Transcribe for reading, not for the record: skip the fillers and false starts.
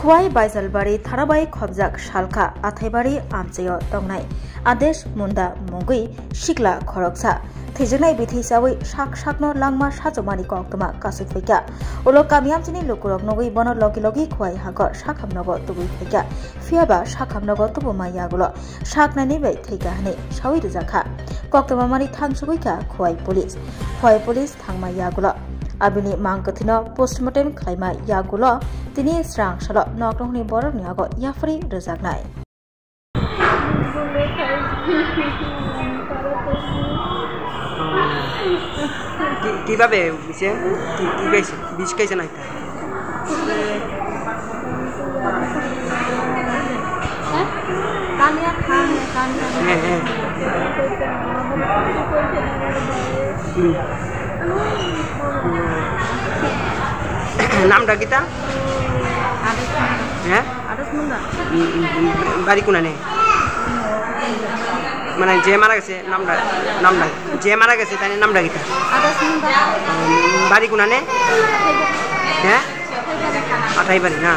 खुवाई बाइजालबारी थाराबाई खबजाक शालखा आथाइबारी आमचेयो तंगनाय आदेश मुंदा मुंगै शिकला खरकसा थैजनाय बिथैसावै साक साकनो लांमा साजमानि कक्तमा कासुक फैका उलो कामियामचिनि लुकुरक नगै बन लगी लगी खुवाई हागर साखामनगो तुबुइ फैका फियाबा साखामनगो तुबुमा यागुलो साकनानि बै थैका हने सावै रजाखा कक्तमा मानि थांसुगैका खुवाई police थांमा यागुलो Abini mangkatino postmortem khlaima yagulo tini srang salo noknongni borok ni ago yafri rejaknai কিভাবে বিছে কি গাইছে বিষ খাইছে না এটা কানিয়া খান কানিয়া নামটা কিতা হ্যাঁ বাড়ি কোনানে মানে যে মারা গেছে নামটা যে মারা গেছে তাই নামটা কিতা বাড়ি কোনানে হ্যাঁ আঠাই বাড়ি না